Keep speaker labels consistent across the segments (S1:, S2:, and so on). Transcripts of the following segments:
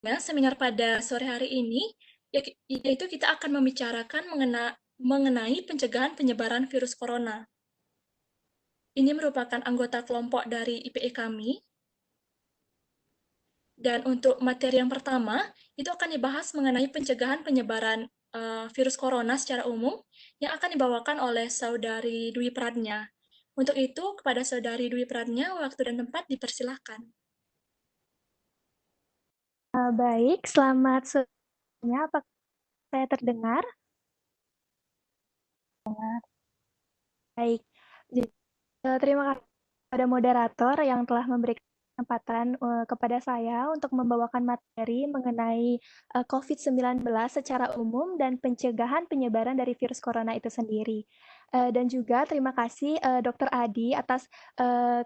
S1: Seminar pada sore hari ini, yaitu kita akan membicarakan mengenai pencegahan penyebaran virus corona. Ini merupakan anggota kelompok dari IPE kami. Dan untuk materi yang pertama, itu akan dibahas mengenai pencegahan penyebaran virus corona secara umum yang akan dibawakan oleh Saudari Dwi Pradnya. Untuk itu, kepada Saudari Dwi Pradnya, waktu dan tempat dipersilahkan.
S2: Baik, selamat sore. Apakah saya terdengar? Baik. Jadi, terima kasih kepada moderator yang telah memberikan kesempatan kepada saya untuk membawakan materi mengenai COVID-19 secara umum dan pencegahan penyebaran dari virus corona itu sendiri. Dan juga terima kasih Dr. Adi atas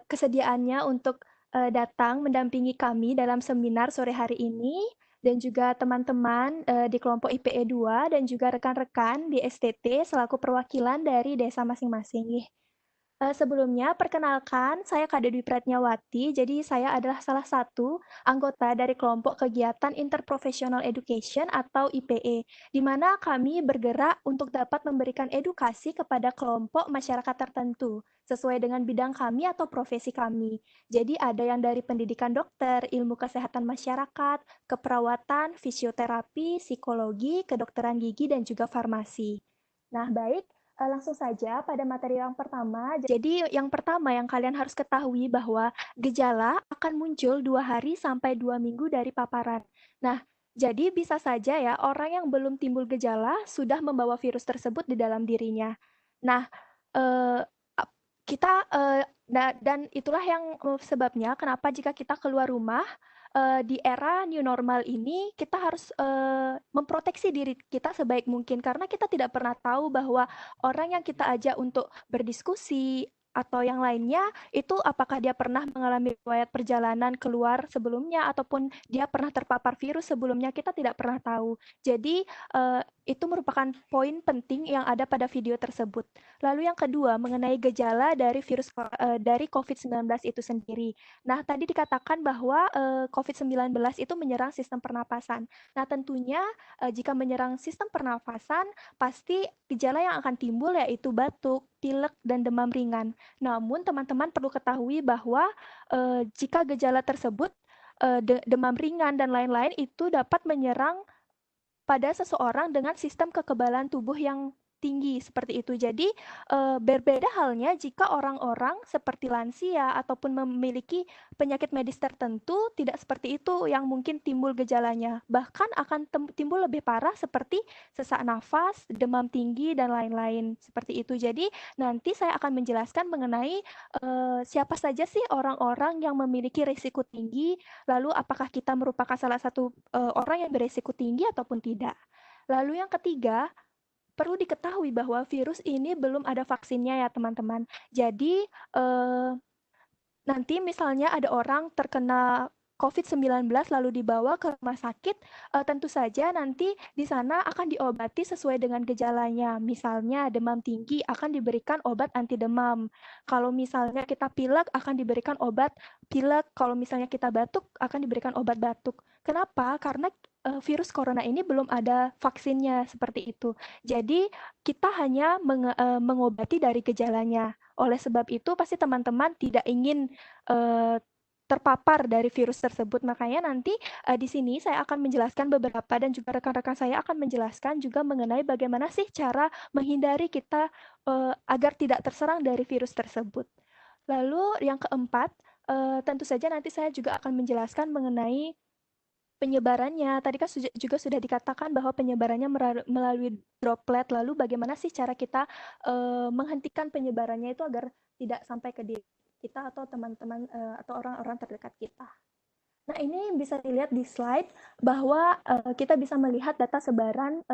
S2: kesediaannya untuk datang mendampingi kami dalam seminar sore hari ini dan juga teman-teman di kelompok IPE 2 dan juga rekan-rekan di STT selaku perwakilan dari desa masing-masing. Sebelumnya perkenalkan, saya Kak Dewi Pratnyawati. Jadi saya adalah salah satu anggota dari kelompok kegiatan Interprofessional Education atau IPE, di mana kami bergerak untuk dapat memberikan edukasi kepada kelompok masyarakat tertentu sesuai dengan bidang kami atau profesi kami. Jadi ada yang dari pendidikan dokter, ilmu kesehatan masyarakat, keperawatan, fisioterapi, psikologi, kedokteran gigi, dan juga farmasi. Nah, baik. Langsung saja pada materi yang pertama. Jadi yang pertama yang kalian harus ketahui bahwa gejala akan muncul 2 hari sampai 2 minggu dari paparan. Nah, jadi bisa saja ya orang yang belum timbul gejala sudah membawa virus tersebut di dalam dirinya. Nah, eee, kita, dan itulah yang sebabnya kenapa jika kita keluar rumah, di era new normal ini kita harus, memproteksi diri kita sebaik mungkin karena kita tidak pernah tahu bahwa orang yang kita ajak untuk berdiskusi atau yang lainnya, itu apakah dia pernah mengalami riwayat perjalanan keluar sebelumnya ataupun dia pernah terpapar virus sebelumnya, kita tidak pernah tahu. Jadi, itu merupakan poin penting yang ada pada video tersebut. Lalu yang kedua, mengenai gejala dari dari COVID-19 itu sendiri. Nah, tadi dikatakan bahwa, COVID-19 itu menyerang sistem pernapasan. Nah, tentunya, jika menyerang sistem pernafasan, pasti gejala yang akan timbul yaitu batuk, pilek, dan demam ringan. Namun teman-teman perlu ketahui bahwa, jika gejala tersebut, demam ringan dan lain-lain itu dapat menyerang pada seseorang dengan sistem kekebalan tubuh yang tinggi seperti itu. Jadi, berbeda halnya jika orang-orang seperti lansia ataupun memiliki penyakit medis tertentu tidak seperti itu yang mungkin timbul gejalanya. Bahkan akan timbul lebih parah seperti sesak nafas, demam tinggi, dan lain-lain seperti itu. Jadi, nanti saya akan menjelaskan mengenai, siapa saja sih orang-orang yang memiliki risiko tinggi, lalu apakah kita merupakan salah satu, orang yang beresiko tinggi ataupun tidak. Lalu yang ketiga, perlu diketahui bahwa virus ini belum ada vaksinnya ya teman-teman. Jadi, nanti misalnya ada orang terkena COVID-19 lalu dibawa ke rumah sakit, tentu saja nanti di sana akan diobati sesuai dengan gejalanya. Misalnya demam tinggi akan diberikan obat anti demam. Kalau misalnya kita pilek akan diberikan obat pilek, kalau misalnya kita batuk akan diberikan obat batuk. Kenapa? Karena virus corona ini belum ada vaksinnya seperti itu. Jadi kita hanya mengobati dari gejalanya. Oleh sebab itu pasti teman-teman tidak ingin eee, terpapar dari virus tersebut. Makanya nanti, di sini saya akan menjelaskan beberapa dan juga rekan-rekan saya akan menjelaskan juga mengenai bagaimana sih cara menghindari kita, agar tidak terserang dari virus tersebut. Lalu yang keempat, tentu saja nanti saya juga akan menjelaskan mengenai penyebarannya. Tadi kan juga sudah dikatakan bahwa penyebarannya melalui droplet. Lalu bagaimana sih cara kita, menghentikan penyebarannya itu agar tidak sampai ke diri kita atau teman-teman, atau orang-orang terdekat kita. Nah, ini bisa dilihat di slide bahwa, kita bisa melihat data sebaran,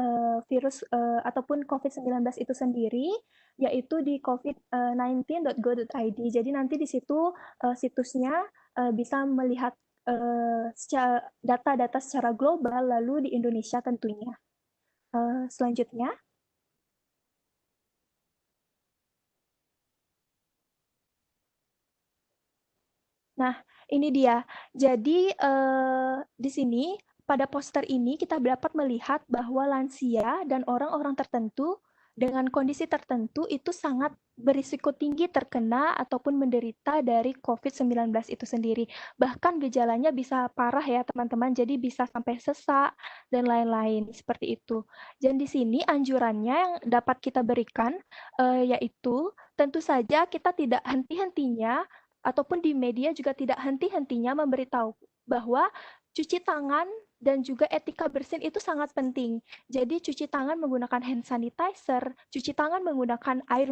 S2: virus, ataupun COVID-19 itu sendiri, yaitu di covid19.go.id. Jadi nanti di situ, situsnya, bisa melihat, data-data secara global, lalu di Indonesia tentunya. Selanjutnya. Nah, ini dia. Jadi, di sini pada poster ini kita dapat melihat bahwa lansia dan orang-orang tertentu dengan kondisi tertentu itu sangat berisiko tinggi terkena ataupun menderita dari COVID-19 itu sendiri. Bahkan gejalanya bisa parah ya teman-teman, jadi bisa sampai sesak dan lain-lain seperti itu. Dan di sini anjurannya yang dapat kita berikan yaitu tentu saja kita tidak henti-hentinya ataupun di media juga tidak henti-hentinya memberitahu bahwa cuci tangan dan juga etika bersin itu sangat penting. Jadi cuci tangan menggunakan hand sanitizer, cuci tangan menggunakan air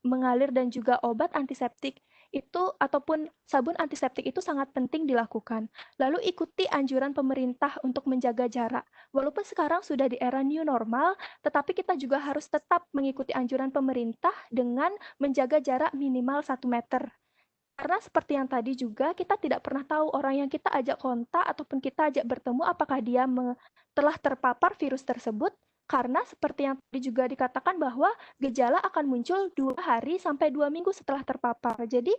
S2: mengalir dan juga obat antiseptik itu ataupun sabun antiseptik itu sangat penting dilakukan. Lalu ikuti anjuran pemerintah untuk menjaga jarak. Walaupun sekarang sudah di era new normal, tetapi kita juga harus tetap mengikuti anjuran pemerintah dengan menjaga jarak minimal 1 meter. Karena seperti yang tadi juga, kita tidak pernah tahu orang yang kita ajak kontak ataupun kita ajak bertemu apakah dia telah terpapar virus tersebut, karena seperti yang tadi juga dikatakan bahwa gejala akan muncul 2 hari sampai 2 minggu setelah terpapar. Jadi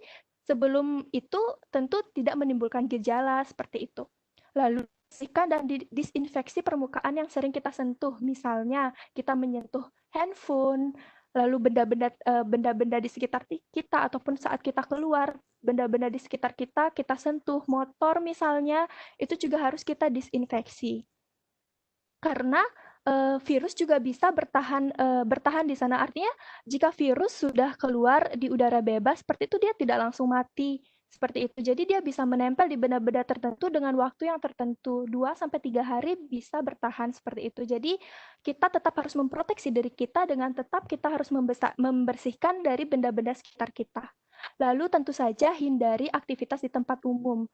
S2: sebelum itu tentu tidak menimbulkan gejala seperti itu. Lalu bersihkan dan disinfeksi permukaan yang sering kita sentuh. Misalnya kita menyentuh handphone, lalu benda-benda di sekitar kita ataupun saat kita keluar, benda-benda di sekitar kita kita sentuh, motor misalnya, itu juga harus kita disinfeksi. Karena virus juga bisa bertahan di sana. Artinya jika virus sudah keluar di udara bebas seperti itu dia tidak langsung mati, seperti itu. Jadi dia bisa menempel di benda-benda tertentu dengan waktu yang tertentu, 2 sampai 3 hari bisa bertahan seperti itu. Jadi kita tetap harus memproteksi diri kita dengan tetap kita harus membersihkan dari benda-benda sekitar kita. Lalu tentu saja hindari aktivitas di tempat umum.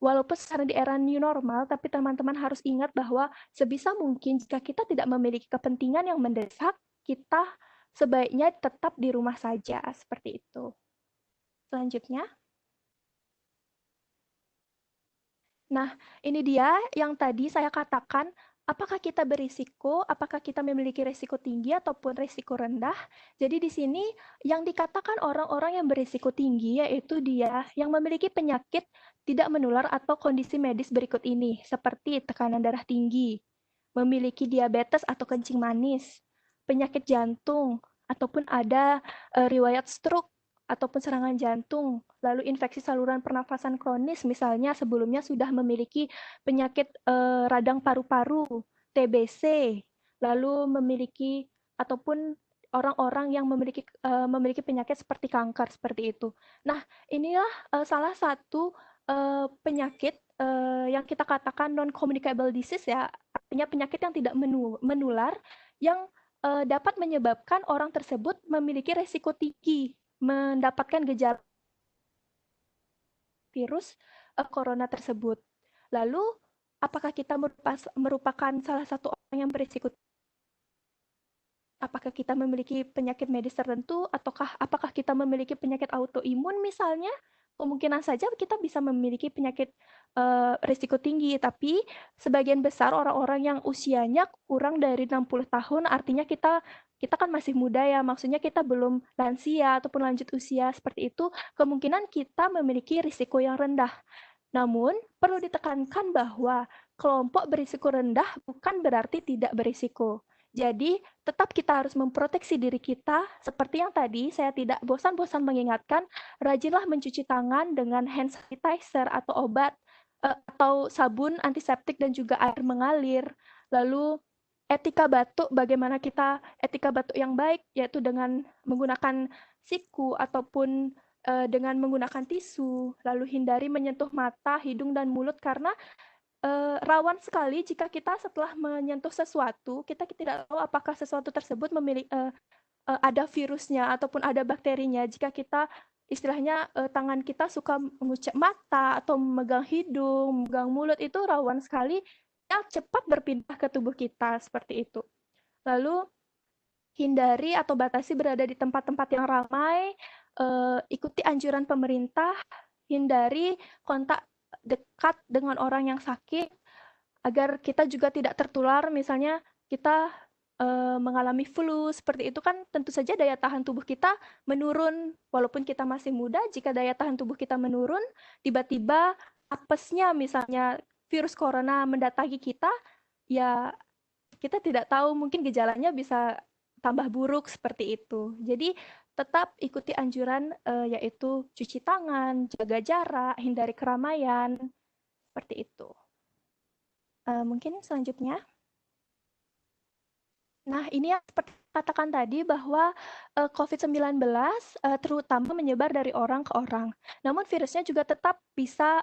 S2: Walaupun sekarang di era new normal, tapi teman-teman harus ingat bahwa sebisa mungkin jika kita tidak memiliki kepentingan yang mendesak, kita sebaiknya tetap di rumah saja, seperti itu. Selanjutnya. Nah, ini dia yang tadi saya katakan, apakah kita berisiko, apakah kita memiliki risiko tinggi ataupun risiko rendah. Jadi di sini yang dikatakan orang-orang yang berisiko tinggi yaitu dia yang memiliki penyakit tidak menular atau kondisi medis berikut ini, seperti tekanan darah tinggi, memiliki diabetes atau kencing manis, penyakit jantung, ataupun ada riwayat stroke ataupun serangan jantung, lalu infeksi saluran pernafasan kronis, misalnya sebelumnya sudah memiliki penyakit radang paru-paru, TBC, lalu memiliki ataupun orang-orang yang memiliki penyakit seperti kanker seperti itu. Nah, inilah salah satu penyakit yang kita katakan non-communicable disease ya, artinya penyakit yang tidak menular yang dapat menyebabkan orang tersebut memiliki resiko tinggi mendapatkan gejala virus corona tersebut. Lalu, apakah kita merupakan salah satu orang yang berisiko? Apakah kita memiliki penyakit medis tertentu, ataukah apakah kita memiliki penyakit autoimun misalnya? Kemungkinan saja kita bisa memiliki penyakit risiko tinggi, tapi sebagian besar orang-orang yang usianya kurang dari 60 tahun, artinya kita kan masih muda ya, maksudnya kita belum lansia ataupun lanjut usia seperti itu, kemungkinan kita memiliki risiko yang rendah. Namun, perlu ditekankan bahwa kelompok berisiko rendah bukan berarti tidak berisiko. Jadi, tetap kita harus memproteksi diri kita, seperti yang tadi saya tidak bosan-bosan mengingatkan, rajinlah mencuci tangan dengan hand sanitizer atau obat atau sabun antiseptik dan juga air mengalir. Lalu etika batuk, bagaimana kita etika batuk yang baik, yaitu dengan menggunakan siku ataupun dengan menggunakan tisu, lalu hindari menyentuh mata, hidung, dan mulut karena rawan sekali jika kita setelah menyentuh sesuatu, kita tidak tahu apakah sesuatu tersebut ada virusnya ataupun ada bakterinya. Jika kita istilahnya tangan kita suka mengucap mata atau memegang hidung, memegang mulut, itu rawan sekali yang cepat berpindah ke tubuh kita seperti itu. Lalu hindari atau batasi berada di tempat-tempat yang ramai, ikuti anjuran pemerintah, hindari kontak dekat dengan orang yang sakit, agar kita juga tidak tertular, misalnya kita mengalami flu, seperti itu kan tentu saja daya tahan tubuh kita menurun, walaupun kita masih muda, jika daya tahan tubuh kita menurun, tiba-tiba apesnya misalnya virus corona mendatangi kita, ya kita tidak tahu mungkin gejalanya bisa tambah buruk seperti itu. Jadi tetap ikuti anjuran, yaitu cuci tangan, jaga jarak, hindari keramaian, seperti itu. Mungkin selanjutnya. Nah, ini yang seperti katakan tadi bahwa, COVID-19, terutama menyebar dari orang ke orang. Namun virusnya juga tetap bisa,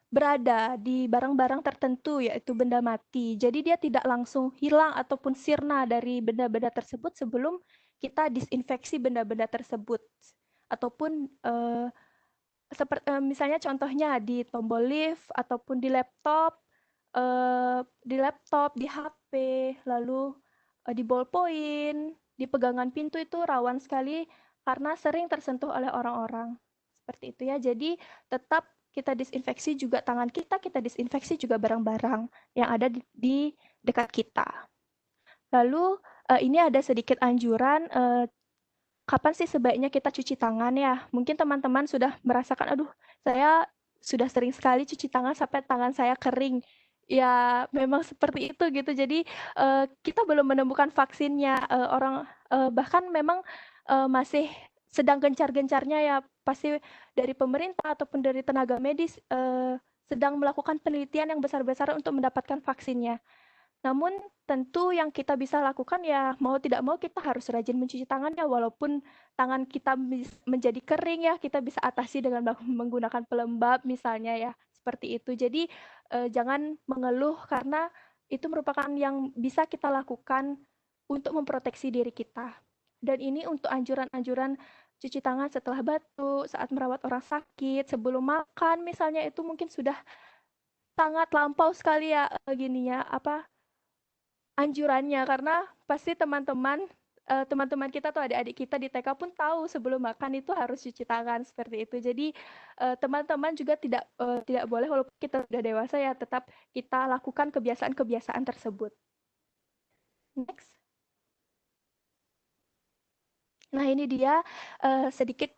S2: berada di barang-barang tertentu, yaitu benda mati. Jadi dia tidak langsung hilang ataupun sirna dari benda-benda tersebut sebelum kita disinfeksi benda-benda tersebut. Ataupun, misalnya contohnya di tombol lift ataupun di HP, lalu, di ballpoint, di pegangan pintu itu rawan sekali karena sering tersentuh oleh orang-orang. Seperti itu ya. Jadi tetap kita disinfeksi juga tangan kita, kita disinfeksi juga barang-barang yang ada di dekat kita. Lalu, ini ada sedikit anjuran, kapan sih sebaiknya kita cuci tangan ya? Mungkin teman-teman sudah merasakan, "Aduh, saya sudah sering sekali cuci tangan sampai tangan saya kering." Ya, memang seperti itu gitu. Jadi, kita belum menemukan vaksinnya, bahkan memang, masih sedang gencar-gencarnya ya, pasti dari pemerintah ataupun dari tenaga medis, sedang melakukan penelitian yang besar-besaran untuk mendapatkan vaksinnya. Namun tentu yang kita bisa lakukan ya mau tidak mau kita harus rajin mencuci tangan ya, walaupun tangan kita menjadi kering ya, kita bisa atasi dengan menggunakan pelembab misalnya ya, seperti itu. Jadi, jangan mengeluh karena itu merupakan yang bisa kita lakukan untuk memproteksi diri kita. Dan ini untuk anjuran-anjuran cuci tangan setelah batuk, saat merawat orang sakit, sebelum makan misalnya itu mungkin sudah sangat lampau sekali ya, gininya, apa, anjurannya karena pasti teman-teman kita atau adik-adik kita di TK pun tahu sebelum makan itu harus cuci tangan seperti itu. Jadi, teman-teman juga tidak boleh walaupun kita sudah dewasa ya tetap kita lakukan kebiasaan-kebiasaan tersebut. Next. Nah ini dia, sedikit,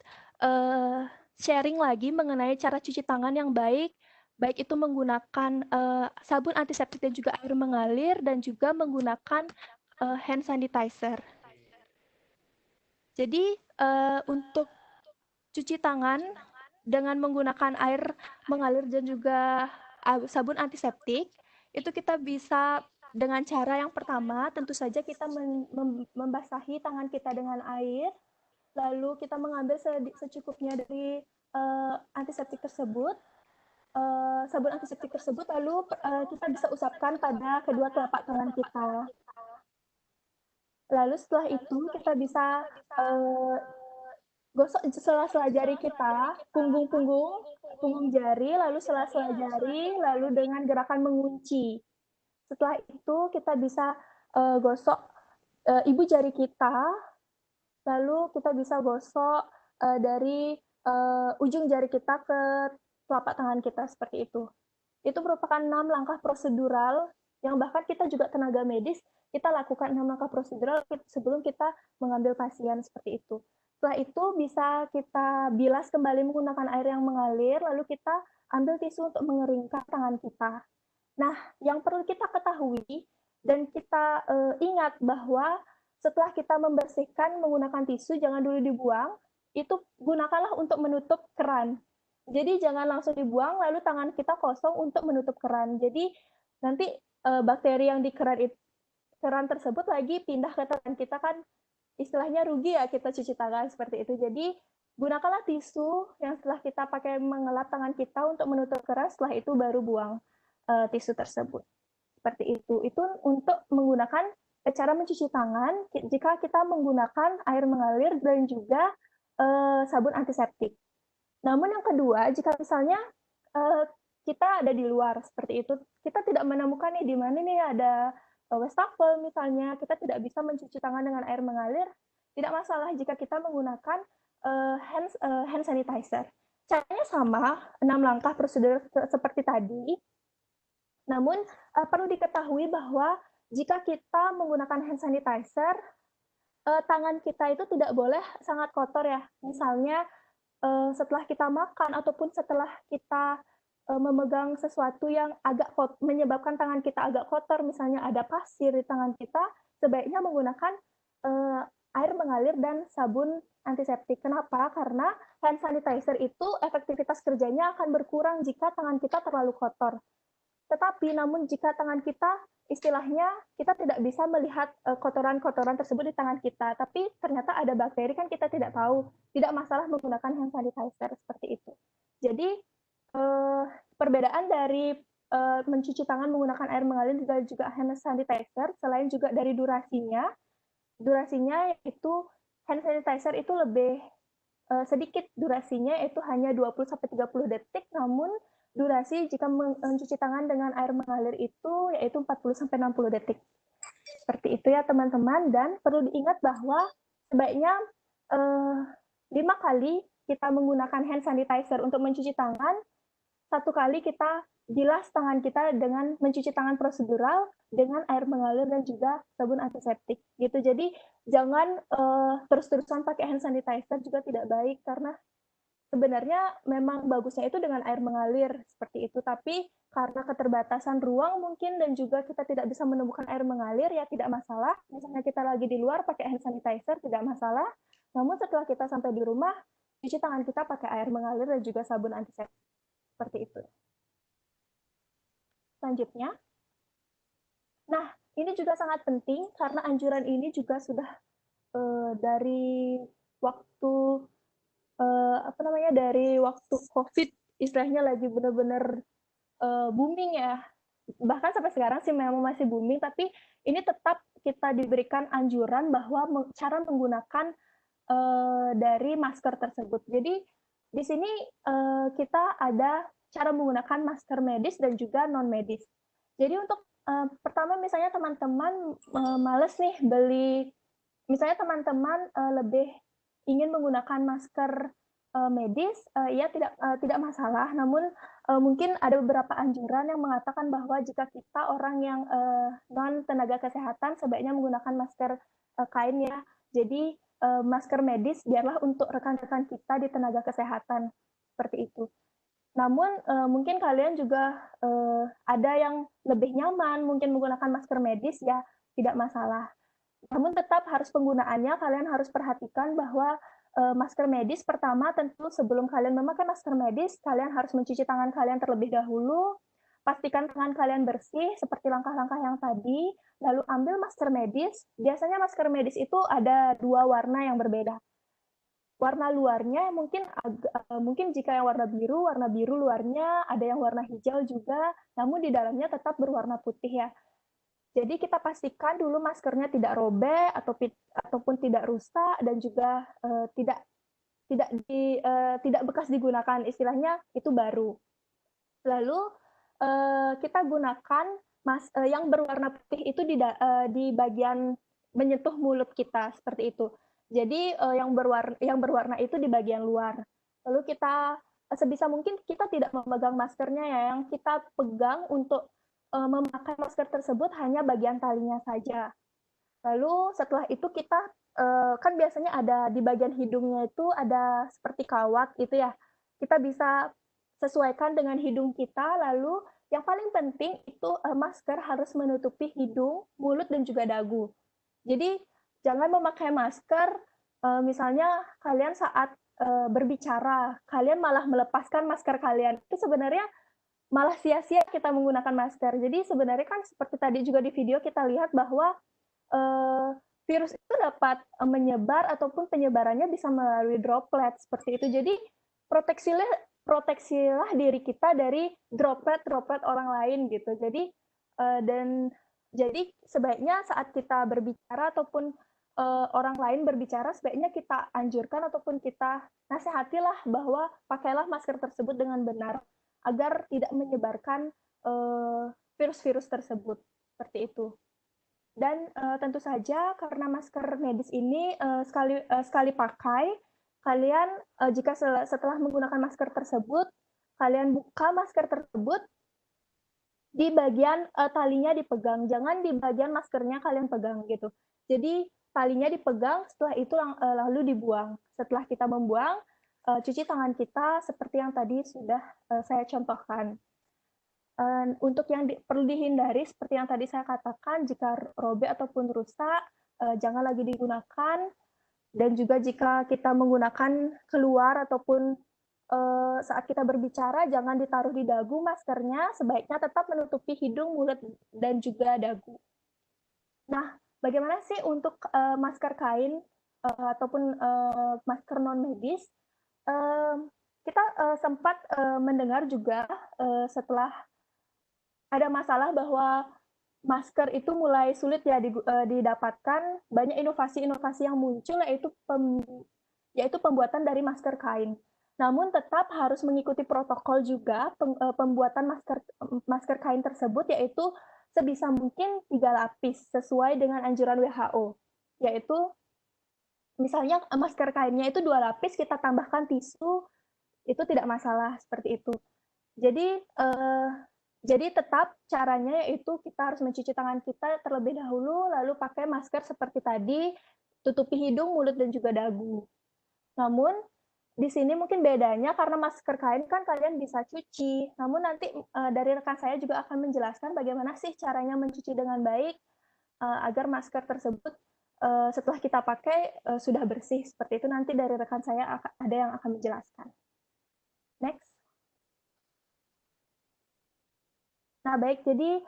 S2: sharing lagi mengenai cara cuci tangan yang baik, baik itu menggunakan, sabun antiseptik dan juga air mengalir dan juga menggunakan, hand sanitizer. Jadi, untuk cuci tangan dengan menggunakan air mengalir dan juga sabun antiseptik, itu kita bisa dengan cara yang pertama, tentu saja kita membasahi tangan kita dengan air, lalu kita mengambil secukupnya dari antiseptik tersebut, sabun antiseptik tersebut, lalu kita bisa usapkan pada kedua telapak tangan kita. Lalu setelah itu kita bisa gosok sela-sela jari kita, punggung jari, lalu sela-sela jari, lalu dengan gerakan mengunci. Setelah itu kita bisa gosok ibu jari kita, lalu kita bisa gosok dari ujung jari kita ke telapak tangan kita seperti itu. Itu merupakan 6 langkah prosedural yang bahkan kita juga tenaga medis, kita lakukan 6 langkah prosedural sebelum kita mengambil pasien seperti itu. Setelah itu bisa kita bilas kembali menggunakan air yang mengalir, lalu kita ambil tisu untuk mengeringkan tangan kita. Nah, yang perlu kita ketahui dan kita ingat bahwa setelah kita membersihkan menggunakan tisu, jangan dulu dibuang, itu gunakanlah untuk menutup keran. Jadi jangan langsung dibuang, lalu tangan kita kosong untuk menutup keran. Jadi nanti bakteri yang di keran tersebut lagi pindah ke tangan kita kan istilahnya rugi ya kita cuci tangan seperti itu. Jadi gunakanlah tisu yang setelah kita pakai mengelap tangan kita untuk menutup keran, setelah itu baru buang tisu tersebut. Seperti itu. Itu untuk menggunakan cara mencuci tangan jika kita menggunakan air mengalir dan juga sabun antiseptik. Namun yang kedua, jika misalnya kita ada di luar seperti itu, kita tidak menemukan nih di mana nih ada wastafel misalnya, kita tidak bisa mencuci tangan dengan air mengalir, tidak masalah jika kita menggunakan hand sanitizer. Caranya sama, 6 langkah prosedur seperti tadi. Namun perlu diketahui bahwa jika kita menggunakan hand sanitizer, tangan kita itu tidak boleh sangat kotor ya. Misalnya setelah kita makan ataupun setelah kita memegang sesuatu yang agak menyebabkan tangan kita agak kotor, misalnya ada pasir di tangan kita, sebaiknya menggunakan air mengalir dan sabun antiseptik. Kenapa? Karena hand sanitizer itu efektivitas kerjanya akan berkurang jika tangan kita terlalu kotor. Tetapi namun jika tangan kita istilahnya kita tidak bisa melihat kotoran-kotoran tersebut di tangan kita, tapi ternyata ada bakteri kan kita tidak tahu. Tidak masalah menggunakan hand sanitizer seperti itu. Jadi perbedaan dari mencuci tangan menggunakan air mengalir juga hand sanitizer, selain juga dari durasinya itu hand sanitizer itu lebih sedikit durasinya, itu hanya 20-30 detik, namun durasi jika mencuci tangan dengan air mengalir itu yaitu 40-60 detik. Seperti itu ya teman-teman, dan perlu diingat bahwa sebaiknya 5 kali kita menggunakan hand sanitizer untuk mencuci tangan, 1 kali kita bilas tangan kita dengan mencuci tangan prosedural dengan air mengalir dan juga sabun antiseptik gitu. Jadi jangan terus-terusan pakai hand sanitizer, juga tidak baik, karena sebenarnya memang bagusnya itu dengan air mengalir seperti itu, tapi karena keterbatasan ruang mungkin dan juga kita tidak bisa menemukan air mengalir, ya tidak masalah. Misalnya kita lagi di luar pakai hand sanitizer, tidak masalah. Namun setelah kita sampai di rumah, cuci tangan kita pakai air mengalir dan juga sabun antiseptik. Seperti itu. Selanjutnya, nah ini juga sangat penting karena anjuran ini juga sudah dari waktu dari waktu COVID istilahnya lagi benar-benar booming ya. Bahkan sampai sekarang sih memang masih booming, tapi ini tetap kita diberikan anjuran bahwa cara menggunakan dari masker tersebut. Jadi di sini kita ada cara menggunakan masker medis dan juga non medis. Jadi untuk pertama misalnya teman-teman males nih beli, misalnya teman-teman lebih ingin menggunakan masker medis, ya tidak masalah. Namun mungkin ada beberapa anjuran yang mengatakan bahwa jika kita orang yang non tenaga kesehatan sebaiknya menggunakan masker kain ya. Jadi masker medis biarlah untuk rekan-rekan kita di tenaga kesehatan seperti itu. Namun mungkin kalian juga ada yang lebih nyaman mungkin menggunakan masker medis, ya tidak masalah. Namun tetap harus penggunaannya kalian harus perhatikan bahwa masker medis pertama tentu sebelum kalian memakai masker medis kalian harus mencuci tangan kalian terlebih dahulu. Pastikan tangan kalian bersih seperti langkah-langkah yang tadi, lalu ambil masker medis. Biasanya masker medis itu ada 2 warna yang berbeda. Warna luarnya mungkin jika yang warna biru luarnya, ada yang warna hijau juga, namun di dalamnya tetap berwarna putih ya. Jadi kita pastikan dulu maskernya tidak robek ataupun tidak rusak dan juga tidak bekas digunakan, istilahnya itu baru. Lalu kita gunakan yang berwarna putih itu di bagian menyentuh mulut kita seperti itu. Jadi yang berwarna itu di bagian luar. Lalu kita sebisa mungkin kita tidak memegang maskernya ya, yang kita pegang untuk memakai masker tersebut hanya bagian talinya saja. Lalu setelah itu kita kan biasanya ada di bagian hidungnya itu ada seperti kawat gitu ya. Kita bisa sesuaikan dengan hidung kita, lalu yang paling penting itu masker harus menutupi hidung, mulut, dan juga dagu. Jadi jangan memakai masker, misalnya kalian saat berbicara, kalian malah melepaskan masker kalian. Itu sebenarnya malah sia-sia kita menggunakan masker. Jadi sebenarnya kan seperti tadi juga di video kita lihat bahwa virus itu dapat menyebar ataupun penyebarannya bisa melalui droplet seperti itu. Jadi proteksilah diri kita dari droplet orang lain gitu. Jadi sebaiknya saat kita berbicara ataupun orang lain berbicara, sebaiknya kita anjurkan ataupun kita nasihatilah bahwa pakailah masker tersebut dengan benar agar tidak menyebarkan virus-virus tersebut seperti itu. Dan tentu saja karena masker medis ini sekali pakai, kalian jika setelah menggunakan masker tersebut, kalian buka masker tersebut, di bagian talinya dipegang, jangan di bagian maskernya kalian pegang gitu. Jadi talinya dipegang, setelah itu lalu dibuang. Setelah kita membuang, cuci tangan kita seperti yang tadi sudah saya contohkan. Untuk yang perlu dihindari seperti yang tadi saya katakan, jika robek ataupun rusak, jangan lagi digunakan. Dan juga jika kita menggunakan keluar ataupun saat kita berbicara, jangan ditaruh di dagu maskernya, sebaiknya tetap menutupi hidung, mulut, dan juga dagu. Nah, bagaimana sih untuk masker kain ataupun masker non medis? Kita sempat mendengar juga setelah ada masalah bahwa masker itu mulai sulit ya didapatkan, banyak inovasi-inovasi yang muncul yaitu pembuatan dari masker kain. Namun tetap harus mengikuti protokol juga pembuatan masker kain tersebut, yaitu sebisa mungkin 3 lapis sesuai dengan anjuran WHO, yaitu misalnya masker kainnya itu 2 lapis, kita tambahkan tisu, itu tidak masalah seperti itu. Jadi tetap caranya yaitu kita harus mencuci tangan kita terlebih dahulu, lalu pakai masker seperti tadi, tutupi hidung, mulut, dan juga dagu. Namun, di sini mungkin bedanya karena masker kain kan kalian bisa cuci, namun nanti dari rekan saya juga akan menjelaskan bagaimana sih caranya mencuci dengan baik agar masker tersebut setelah kita pakai sudah bersih. Seperti itu nanti dari rekan saya ada yang akan menjelaskan. Next. Nah, baik, jadi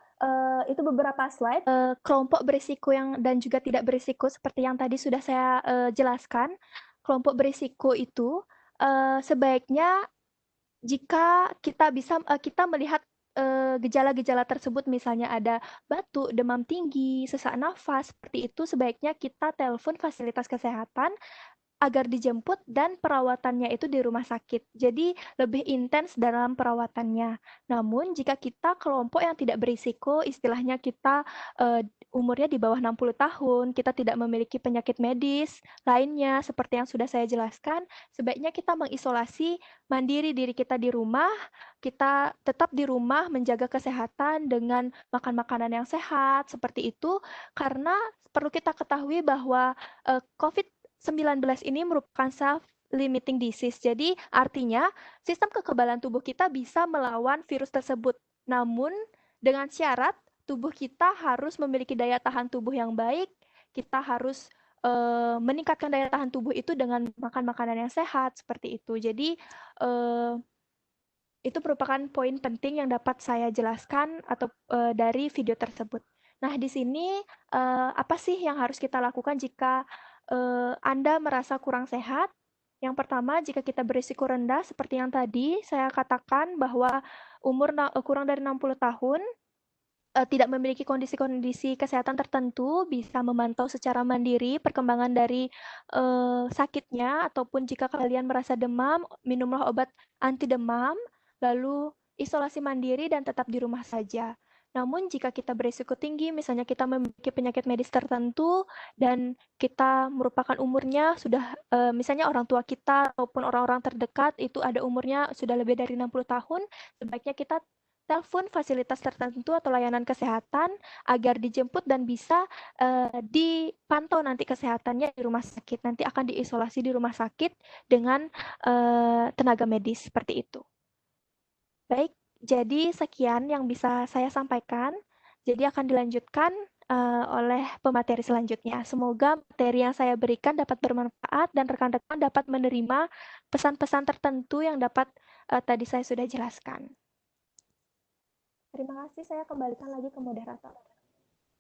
S2: itu beberapa slide. Kelompok berisiko dan juga tidak berisiko seperti yang tadi sudah saya jelaskan. Kelompok berisiko itu sebaiknya jika kita melihat gejala-gejala tersebut, misalnya ada batuk, demam tinggi, sesak nafas, seperti itu, sebaiknya kita telepon fasilitas kesehatan agar dijemput dan perawatannya itu di rumah sakit. Jadi lebih intens dalam perawatannya. Namun jika kita kelompok yang tidak berisiko, istilahnya kita umurnya di bawah 60 tahun, kita tidak memiliki penyakit medis lainnya seperti yang sudah saya jelaskan, sebaiknya kita mengisolasi mandiri diri kita di rumah, kita tetap di rumah menjaga kesehatan dengan makan makanan yang sehat, seperti itu, karena perlu kita ketahui bahwa COVID-19 ini merupakan self-limiting disease. Jadi artinya sistem kekebalan tubuh kita bisa melawan virus tersebut. Namun dengan syarat tubuh kita harus memiliki daya tahan tubuh yang baik. Kita harus meningkatkan daya tahan tubuh itu dengan makan makanan yang sehat seperti itu. Jadi itu merupakan poin penting yang dapat saya jelaskan atau dari video tersebut. Nah, di sini apa sih yang harus kita lakukan jika Anda merasa kurang sehat? Yang pertama, jika kita berisiko rendah, seperti yang tadi saya katakan bahwa umur kurang dari 60 tahun, tidak memiliki kondisi-kondisi kesehatan tertentu, bisa memantau secara mandiri perkembangan dari sakitnya, ataupun jika kalian merasa demam, minumlah obat anti demam, lalu isolasi mandiri dan tetap di rumah saja. Namun jika kita berisiko tinggi, misalnya kita memiliki penyakit medis tertentu dan kita merupakan umurnya sudah misalnya orang tua kita ataupun orang-orang terdekat itu ada umurnya sudah lebih dari 60 tahun, sebaiknya kita telepon fasilitas tertentu atau layanan kesehatan agar dijemput dan bisa dipantau nanti kesehatannya di rumah sakit. Nanti akan diisolasi di rumah sakit dengan tenaga medis seperti itu. Baik, jadi sekian yang bisa saya sampaikan. Jadi akan dilanjutkan oleh pemateri selanjutnya. Semoga materi yang saya berikan dapat bermanfaat dan rekan-rekan dapat menerima pesan-pesan tertentu yang dapat tadi saya sudah jelaskan. Terima kasih, saya kembalikan lagi ke moderator.